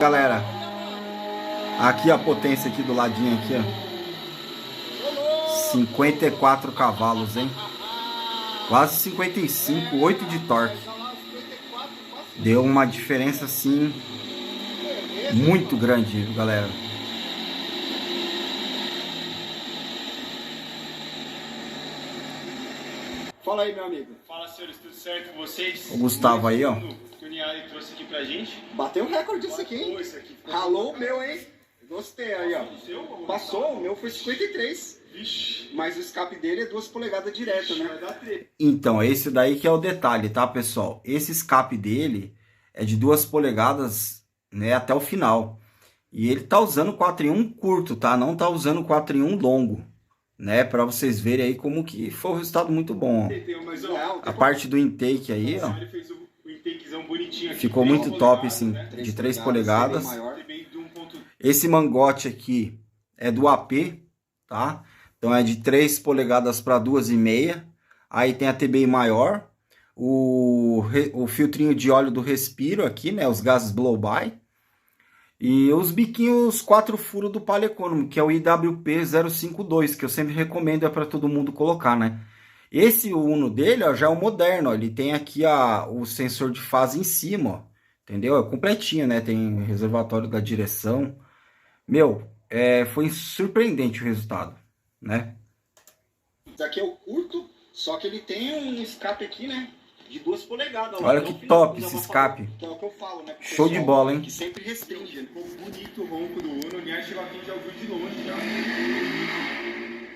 Galera, aqui a potência aqui do ladinho aqui, ó. 54 cavalos, hein? Quase 55, 8 de torque. Deu uma diferença assim muito grande, galera. Fala aí, meu amigo. Fala, senhores, tudo certo com vocês? O Gustavo aí, ó. Que o Niari trouxe aqui pra gente. Bateu um recorde isso aqui, hein? Ralou o meu, hein? Gostei aí, ó. Passou, o meu foi 53. Vixe. Mas o escape dele é 2 polegadas direto, né? Vai dar treta. Então, esse daí que é o detalhe, tá, pessoal? Esse escape dele é de 2 polegadas, né, até o final. E ele tá usando 4 em 1 curto, tá? Não tá usando 4 em 1 longo, né? Pra vocês verem aí como que foi um resultado muito bom, ó. Mas, ó, A parte do intake aí, ó. ele fez o intakezão bonitinho aqui. Ficou muito top, assim, de 3 polegadas. Esse mangote aqui é do AP, tá? Então é de 3 polegadas para 2,5. Aí tem a TBI maior. O filtrinho de óleo do respiro aqui, né? Os gases blow-by. E os biquinhos 4 furos do Palio Economy, que é o IWP 052, que eu sempre recomendo para todo mundo colocar, né? Esse Uno dele, ó, já é o moderno, ó, ele tem aqui o sensor de fase em cima, ó, entendeu? É completinho, né? Tem reservatório da direção. Meu, foi surpreendente o resultado, né? Esse aqui é o curto, só que ele tem um escape aqui, né? De 2 polegadas. Olha que top esse escape. Que é o que eu falo, né? Show de bola, hein? Que sempre restringe. Ficou bonito o ronco do Uno. O Niari chegou aqui e já ouviu de longe já.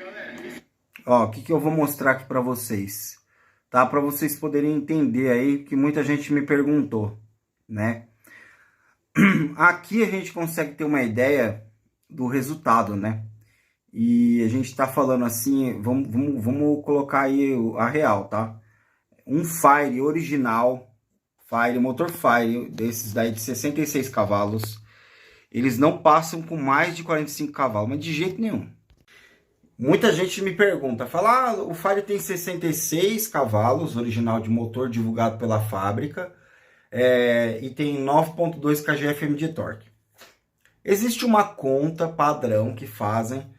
Galera, Ó, o que eu vou mostrar aqui pra vocês, tá? Pra vocês poderem entender aí, que muita gente me perguntou, né? Aqui a gente consegue ter uma ideia do resultado, né? E a gente tá falando assim, vamos colocar aí a real, tá? Um Fire original, motor Fire, desses daí de 66 cavalos, eles não passam com mais de 45 cavalos, mas de jeito nenhum. Muita gente me pergunta, fala, o Fire tem 66 cavalos, original de motor, divulgado pela fábrica, e tem 9.2 kgfm de torque. Existe uma conta padrão que fazem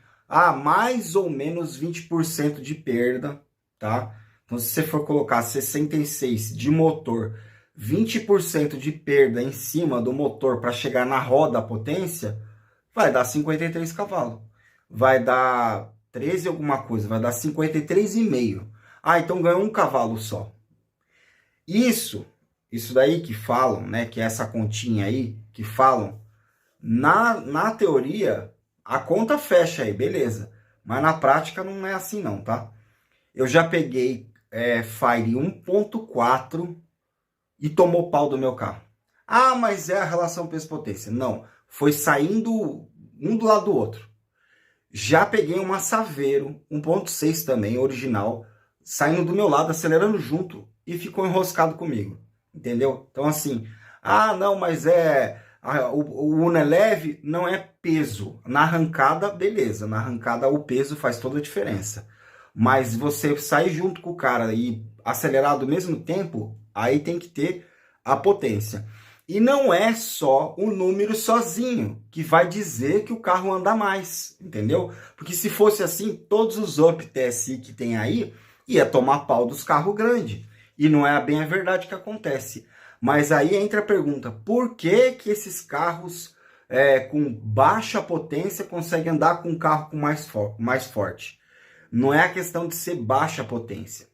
mais ou menos 20% de perda, tá? Então, se você for colocar 66 de motor, 20% de perda em cima do motor para chegar na roda a potência, vai dar 53 cavalos. Vai dar 13 alguma coisa, vai dar 53,5. Então ganhou um cavalo só. Isso daí que falam, né, que é essa continha aí, que falam, na teoria, a conta fecha aí, beleza. Mas na prática não é assim não, tá? Eu já peguei Fire 1.4 e tomou pau do meu carro. Mas é a relação peso-potência. Não, foi saindo um do lado do outro. Já peguei uma Saveiro 1.6 também, original, saindo do meu lado, acelerando junto e ficou enroscado comigo. Entendeu? Então assim, não, mas o Uno é leve, não é peso. Na arrancada, beleza. Na arrancada o peso faz toda a diferença. Mas você sair junto com o cara e acelerar ao mesmo tempo, aí tem que ter a potência. E não é só o número sozinho que vai dizer que o carro anda mais, entendeu? Porque se fosse assim, todos os Up TSI que tem aí ia tomar pau dos carros grandes. E não é bem a verdade que acontece. Mas aí entra a pergunta, por que esses carros com baixa potência conseguem andar com um carro com mais forte? Não é a questão de ser baixa potência.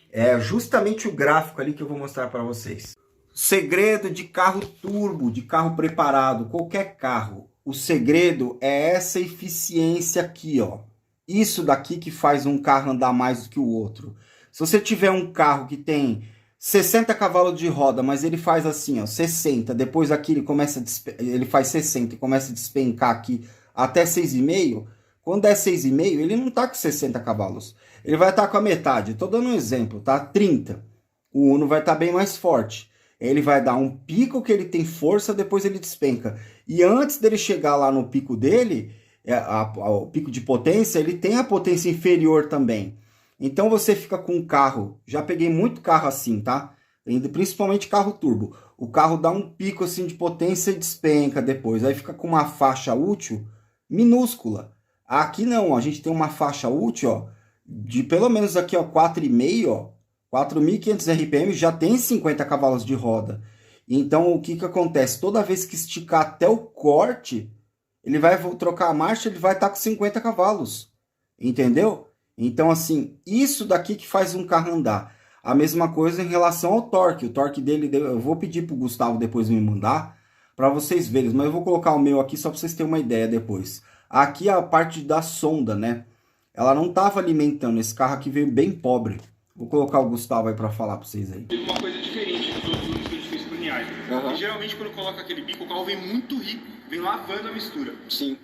É justamente o gráfico ali que eu vou mostrar para vocês. Segredo de carro turbo, de carro preparado, qualquer carro. O segredo é essa eficiência aqui, ó. Isso daqui que faz um carro andar mais do que o outro. Se você tiver um carro que tem 60 cavalos de roda, mas ele faz assim, ó, 60, depois aqui ele faz 60 e começa a despencar aqui até 6,5, quando é 6,5, ele não tá com 60 cavalos. Ele vai estar com a metade. Tô dando um exemplo, tá? 30. O Uno vai estar bem mais forte. Ele vai dar um pico que ele tem força, depois ele despenca. E antes dele chegar lá no pico dele, o pico de potência, ele tem a potência inferior também. Então você fica com um carro, já peguei muito carro assim, tá? Principalmente carro turbo. o carro dá um pico assim de potência e despenca depois. Aí fica com uma faixa útil minúscula. Aqui não, a gente tem uma faixa útil, ó, de pelo menos aqui, ó, 4,5, ó, 4.500 RPM, já tem 50 cavalos de roda. Então, o que que acontece? Toda vez que esticar até o corte, ele vai trocar a marcha, ele vai estar com 50 cavalos. Entendeu? Então, assim, isso daqui que faz um carro andar. A mesma coisa em relação ao torque. O torque dele, eu vou pedir para o Gustavo depois me mandar, para vocês verem. Mas eu vou colocar o meu aqui só para vocês terem uma ideia depois. Aqui a parte da sonda, né? Ela não estava alimentando. Esse carro aqui veio bem pobre. Vou colocar o Gustavo aí para falar para vocês aí. Uma coisa diferente dos outros unos que a gente fez pro Niai. E geralmente quando coloca aquele bico, o carro vem muito rico. Vem lavando a mistura. Sim.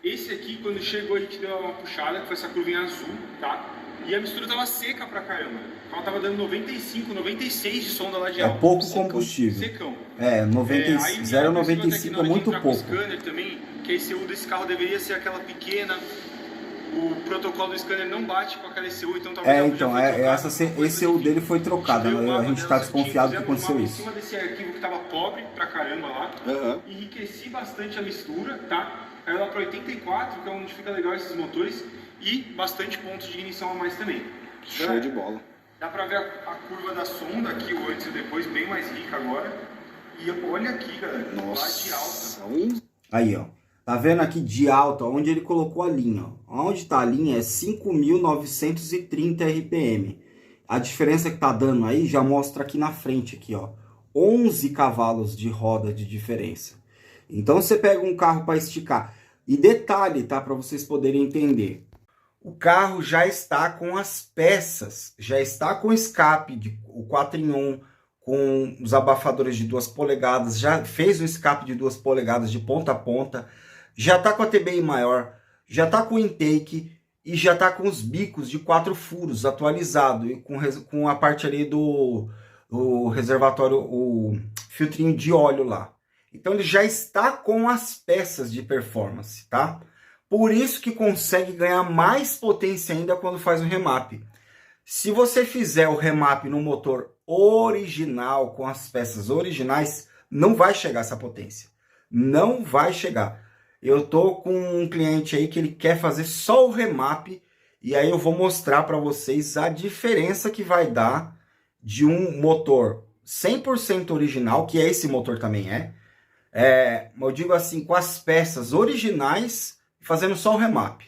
Esse aqui, quando chegou, a gente deu uma puxada, que foi essa curva em azul, tá? E a mistura tava seca pra caramba. O carro tava dando 95, 96 de sonda lá de alto. É pouco combustível. Secão. 0,95 é muito pouco. O scanner também, que a ECU desse carro deveria ser aquela pequena. O protocolo do scanner não bate com aquela ECU, então talvez essa ECU dele foi trocada. A gente tá desconfiado que aconteceu isso. Em cima desse arquivo que tava pobre pra caramba lá. Enriqueci bastante a mistura, tá? Aí ela para 84, que é onde fica legal esses motores, e bastante pontos de ignição a mais também. Show de bola. Dá para ver a curva da sonda aqui, o antes e depois, bem mais rica agora. E olha aqui, galera, nossa, lá de alta. Aí, ó. Tá vendo aqui de alta, onde ele colocou a linha, ó. Onde tá a linha é 5.930 RPM. A diferença que tá dando aí já mostra aqui na frente, aqui, ó. 11 cavalos de roda de diferença. Então você pega um carro para esticar. E detalhe, tá? Para vocês poderem entender. O carro já está com as peças, já está com escape, o 4 em 1, com os abafadores de 2 polegadas, já fez um escape de 2 polegadas de ponta a ponta, já está com a TBI maior, já está com o intake e já está com os bicos de 4 furos atualizado, e com a parte ali do reservatório, o filtrinho de óleo lá. Então ele já está com as peças de performance, tá? Por isso que consegue ganhar mais potência ainda quando faz o remap. Se você fizer o remap no motor original, com as peças originais, não vai chegar essa potência. Não vai chegar. Eu tô com um cliente aí que ele quer fazer só o remap, e aí eu vou mostrar para vocês a diferença que vai dar de um motor 100% original, que esse motor também eu digo assim, com as peças originais, fazendo só o remap.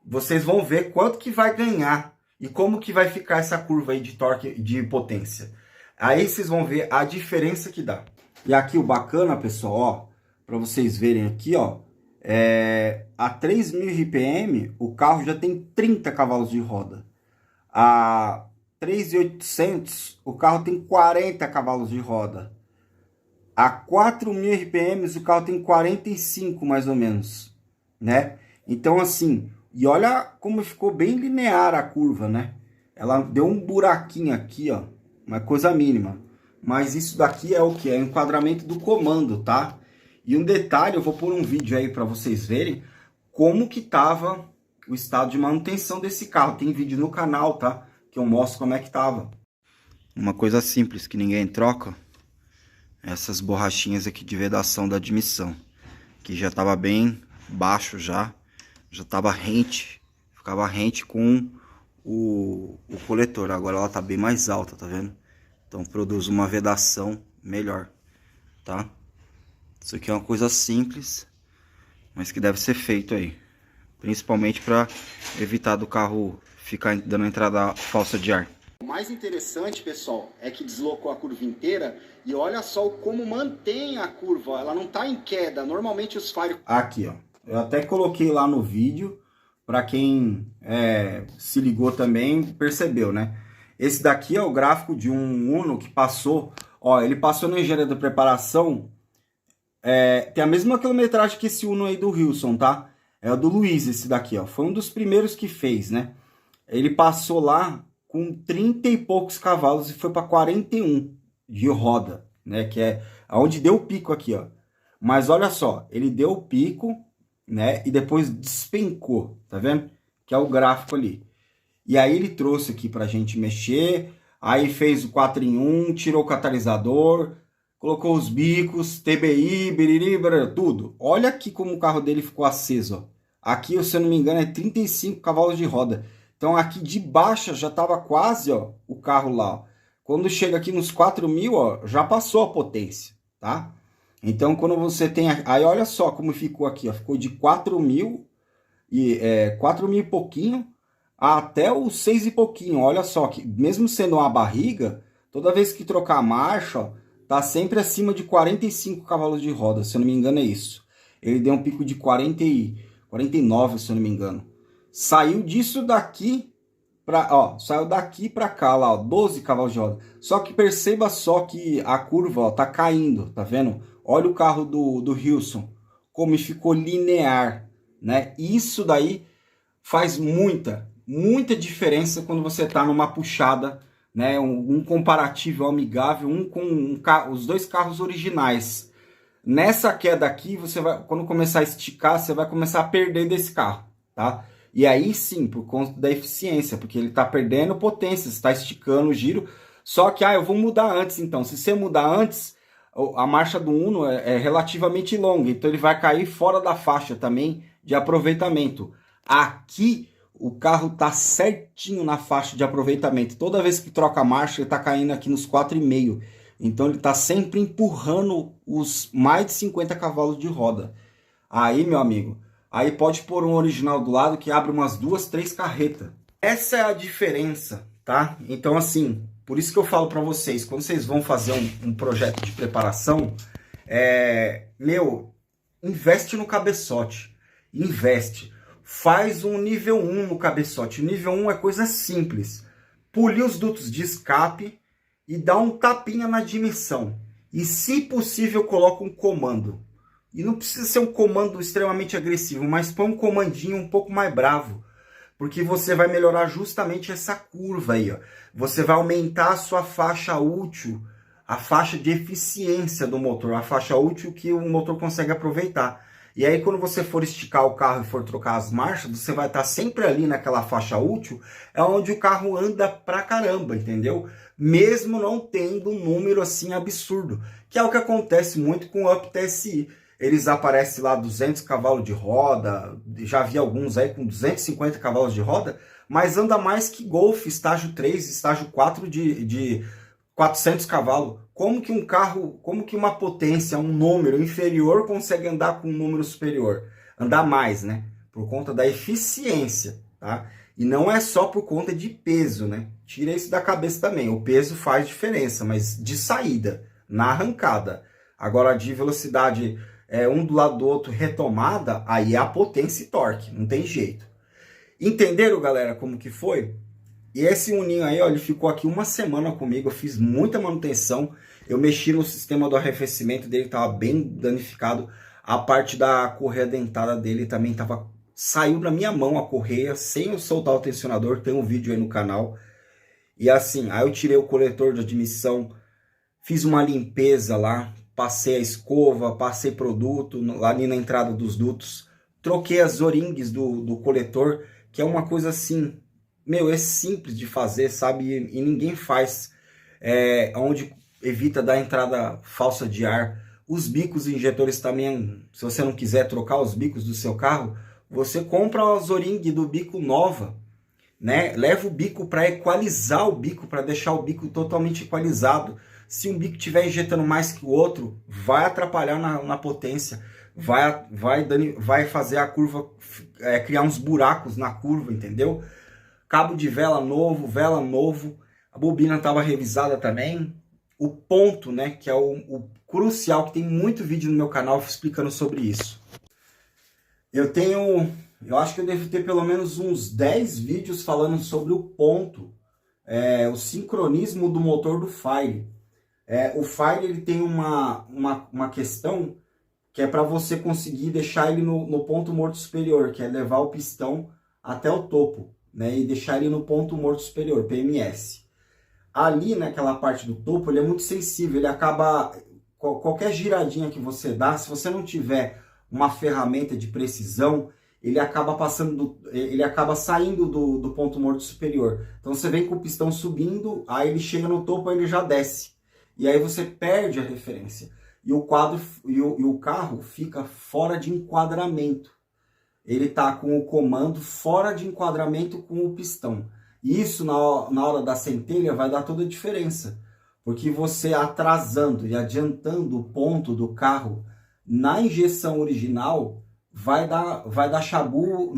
Vocês vão ver quanto que vai ganhar e como que vai ficar essa curva aí de torque, de potência. Aí vocês vão ver a diferença que dá. E aqui o bacana, pessoal, ó, para vocês verem aqui, ó, a 3.000 RPM o carro já tem 30 cavalos de roda. A 3.800 o carro tem 40 cavalos de roda. A 4.000 RPM o carro tem 45 mais ou menos, né? Então assim, e olha como ficou bem linear a curva, né? Ela deu um buraquinho aqui, ó, uma coisa mínima. Mas isso daqui é o que? É o enquadramento do comando, tá? E um detalhe, eu vou pôr um vídeo aí para vocês verem como que tava o estado de manutenção desse carro. Tem vídeo no canal, tá? Que eu mostro como é que tava. Uma coisa simples que ninguém troca. Essas borrachinhas aqui de vedação da admissão, que já estava bem baixo já estava rente, ficava rente com o coletor. Agora ela tá bem mais alta, tá vendo? Então produz uma vedação melhor, tá? Isso aqui é uma coisa simples, mas que deve ser feito aí, principalmente para evitar do carro ficar dando entrada falsa de ar. O mais interessante, pessoal, é que deslocou a curva inteira e olha só como mantém a curva, ela não está em queda. Normalmente os faros... Aqui, ó, eu até coloquei lá no vídeo, para quem se ligou também, percebeu, né? Esse daqui é o gráfico de um Uno que passou, ó, ele passou na engenharia da preparação, tem a mesma quilometragem que esse Uno aí do Wilson, tá? É o do Luiz esse daqui, ó, foi um dos primeiros que fez, né? Ele passou lá com 30 e poucos cavalos e foi para 41 de roda, né? Que é onde deu o pico aqui, ó. Mas olha só, ele deu o pico, né? E depois despencou, tá vendo? Que é o gráfico ali. E aí ele trouxe aqui pra gente mexer, aí fez o 4 em 1, tirou o catalisador, colocou os bicos, TBI, biriri, tudo. Olha aqui como o carro dele ficou aceso, ó. Aqui, se eu não me engano, é 35 cavalos de roda. Então aqui de baixa já estava quase, ó, o carro lá, ó. Quando chega aqui nos 4.000, ó, já passou a potência, tá? Então quando você tem... Aí olha só como ficou aqui, ó. Ficou de 4.000 e pouquinho até os 6 e pouquinho. Olha só, que mesmo sendo uma barriga, toda vez que trocar a marcha, ó, tá sempre acima de 45 cavalos de roda, se eu não me engano é isso. Ele deu um pico de 49, se eu não me engano. Saiu disso daqui saiu daqui para cá, lá, ó, 12 cavalos de roda. Só que perceba só que a curva, ó, tá caindo, tá vendo? Olha o carro do Wilson, como ficou linear, né? Isso daí faz muita diferença quando você tá numa puxada, né? Um comparativo amigável, os dois carros originais. Nessa queda aqui, você vai, quando começar a esticar, você vai começar a perder desse carro, tá? E aí sim, por conta da eficiência, porque ele tá perdendo potência, está esticando o giro. Só que, eu vou mudar antes então. Se você mudar antes, a marcha do Uno é relativamente longa, então ele vai cair fora da faixa também de aproveitamento. Aqui, o carro tá certinho na faixa de aproveitamento. Toda vez que troca a marcha, ele tá caindo aqui nos 4,5. Então ele tá sempre empurrando os mais de 50 cavalos de roda. Aí, meu amigo, aí pode pôr um original do lado que abre umas 2, 3 carretas. Essa é a diferença, tá? Então assim, por isso que eu falo para vocês, quando vocês vão fazer um projeto de preparação, investe no cabeçote. Investe. Faz um nível 1 no cabeçote. O nível 1 é coisa simples. Polir os dutos de escape e dá um tapinha na admissão. E se possível, coloca um comando. E não precisa ser um comando extremamente agressivo, mas põe um comandinho um pouco mais bravo. Porque você vai melhorar justamente essa curva aí, ó. Você vai aumentar a sua faixa útil, a faixa de eficiência do motor, a faixa útil que o motor consegue aproveitar. E aí quando você for esticar o carro e for trocar as marchas, você vai estar sempre ali naquela faixa útil, é onde o carro anda pra caramba, entendeu? Mesmo não tendo um número assim absurdo, que é o que acontece muito com o Up TSI. Eles aparecem lá 200 cavalos de roda, já vi alguns aí com 250 cavalos de roda, mas anda mais que Golf, estágio 3, estágio 4 de 400 cavalos. Como que um carro, como que uma potência, um número inferior consegue andar com um número superior? Andar mais, né? Por conta da eficiência, tá? E não é só por conta de peso, né? Tira isso da cabeça também. O peso faz diferença, mas de saída, na arrancada. Agora, de velocidade um do lado do outro, retomada, aí é a potência e torque, não tem jeito. Entenderam, galera, como que foi? E esse uninho aí, ó, ele ficou aqui uma semana comigo, eu fiz muita manutenção, eu mexi no sistema do arrefecimento dele, estava bem danificado, a parte da correia dentada dele também saiu na minha mão a correia, sem eu soltar o tensionador, tem um vídeo aí no canal. E assim, aí eu tirei o coletor de admissão, fiz uma limpeza lá, passei a escova, passei produto lá ali na entrada dos dutos, troquei as O-rings do coletor, que é uma coisa assim, é simples de fazer, sabe? E ninguém faz, onde evita dar entrada falsa de ar. Os bicos injetores também, se você não quiser trocar os bicos do seu carro, você compra as O-ring do bico nova, né? Leva o bico para equalizar o bico, para deixar o bico totalmente equalizado. Se um bico estiver injetando mais que o outro, vai atrapalhar na potência, vai fazer a curva, criar uns buracos na curva, entendeu? Cabo de vela novo, a bobina estava revisada também. O ponto, né, que é o crucial, que tem muito vídeo no meu canal explicando sobre isso. Eu acho que eu devo ter pelo menos uns 10 vídeos falando sobre o ponto, o sincronismo do motor do Fire. O Fire, ele tem uma questão que é para você conseguir deixar ele no ponto morto superior, que é levar o pistão até o topo, né, e deixar ele no ponto morto superior, PMS. Ali naquela parte do topo, ele é muito sensível, ele acaba, qualquer giradinha que você dá, se você não tiver uma ferramenta de precisão, ele acaba saindo do ponto morto superior. Então você vem com o pistão subindo, aí ele chega no topo, aí ele já desce. e aí você perde a referência. E o quadro e o carro fica fora de enquadramento. Ele está com o comando fora de enquadramento com o pistão. E isso na hora da centelha vai dar toda a diferença. Porque você atrasando e adiantando o ponto do carro na injeção original, vai dar chabu,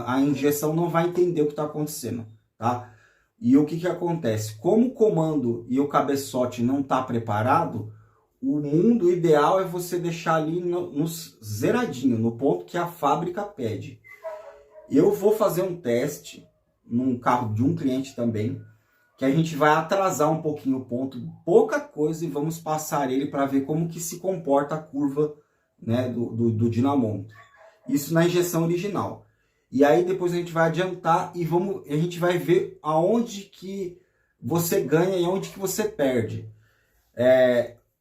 a injeção não vai entender o que está acontecendo, tá? E o que acontece? Como o comando e o cabeçote não está preparado, o mundo ideal é você deixar ali no zeradinho, no ponto que a fábrica pede. Eu vou fazer um teste num carro de um cliente também, que a gente vai atrasar um pouquinho o ponto, pouca coisa, e vamos passar ele para ver como que se comporta a curva, né, do dinamômetro. Isso na injeção original. E aí depois a gente vai adiantar e a gente vai ver aonde que você ganha e aonde que você perde.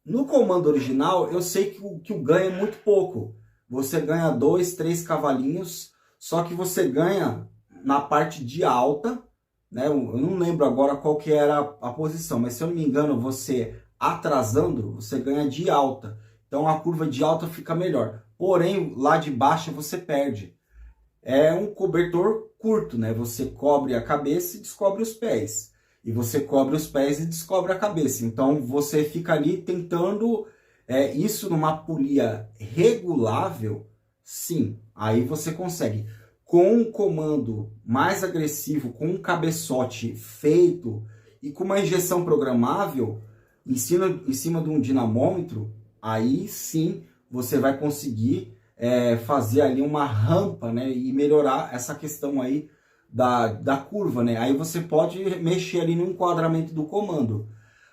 No comando original, eu sei que o ganho é muito pouco. Você ganha 2, 3 cavalinhos, só que você ganha na parte de alta, né? Eu não lembro agora qual que era a posição, mas se eu não me engano, você atrasando, você ganha de alta. Então a curva de alta fica melhor. Porém, lá de baixo você perde. É um cobertor curto, né? Você cobre a cabeça e descobre os pés. E você cobre os pés e descobre a cabeça. Então você fica ali tentando isso numa polia regulável, sim. Aí você consegue. Com um comando mais agressivo, com um cabeçote feito e com uma injeção programável em cima de um dinamômetro, aí sim você vai conseguir fazer ali uma rampa, né, e melhorar essa questão aí da curva, né? Aí você pode mexer ali no enquadramento do comando.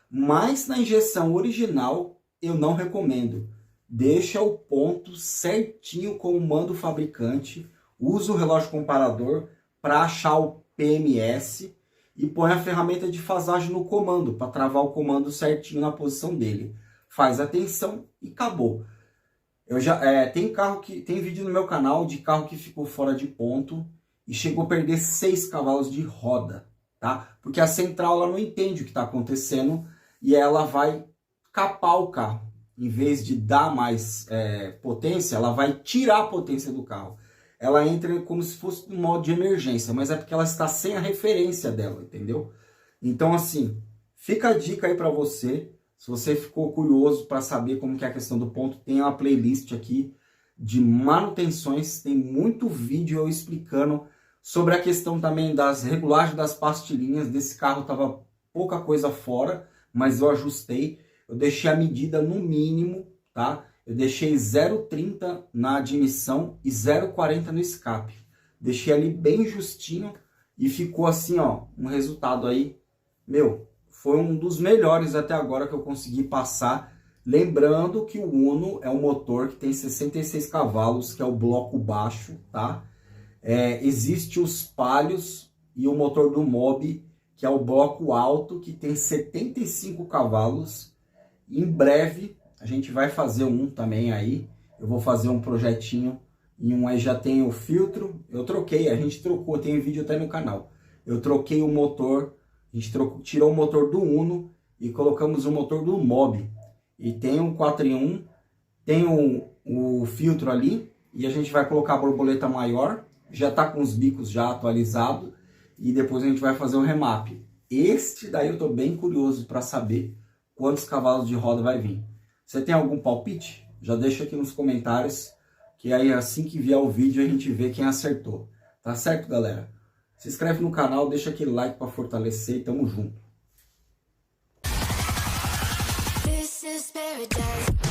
Mas na injeção original eu não recomendo. Deixa o ponto certinho como manda o fabricante. Usa o relógio comparador para achar o PMS e põe a ferramenta de fasagem no comando para travar o comando certinho na posição dele. Faz a tensão e acabou. Eu já tem vídeo no meu canal de carro que ficou fora de ponto e chegou a perder 6 cavalos de roda, tá? Porque a central ela não entende o que está acontecendo e ela vai capar o carro. Em vez de dar mais potência, ela vai tirar a potência do carro. Ela entra como se fosse no modo de emergência, mas é porque ela está sem a referência dela, entendeu? Então, assim, fica a dica aí para você. Se você ficou curioso para saber como que é a questão do ponto, tem uma playlist aqui de manutenções, tem muito vídeo eu explicando sobre a questão também das regulagens das pastilhinhas. Desse carro tava pouca coisa fora, mas eu ajustei, eu deixei a medida no mínimo, tá? Eu deixei 0,30 na admissão e 0,40 no escape. Deixei ali bem justinho e ficou assim, ó, um resultado aí, meu, foi um dos melhores até agora que eu consegui passar. Lembrando que o Uno é um motor que tem 66 cavalos, que é o bloco baixo, tá? Existe os Palhos e o motor do Mobi, que é o bloco alto, que tem 75 cavalos. Em breve a gente vai fazer um também aí. Eu vou fazer um projetinho. Em um aí já tem o filtro. Eu troquei, a gente trocou, tem vídeo até no canal. Eu troquei o motor, a gente tirou o motor do Uno e colocamos o motor do Mobi. E tem um 4 em 1, tem o filtro ali. E a gente vai colocar a borboleta maior. Já tá com os bicos já atualizados. E depois a gente vai fazer o remap. Este daí eu tô bem curioso para saber quantos cavalos de roda vai vir. Você tem algum palpite? Já deixa aqui nos comentários, que aí assim que vier o vídeo a gente vê quem acertou. Tá certo, galera? Se inscreve no canal, deixa aquele like para fortalecer e tamo junto. This is paradise.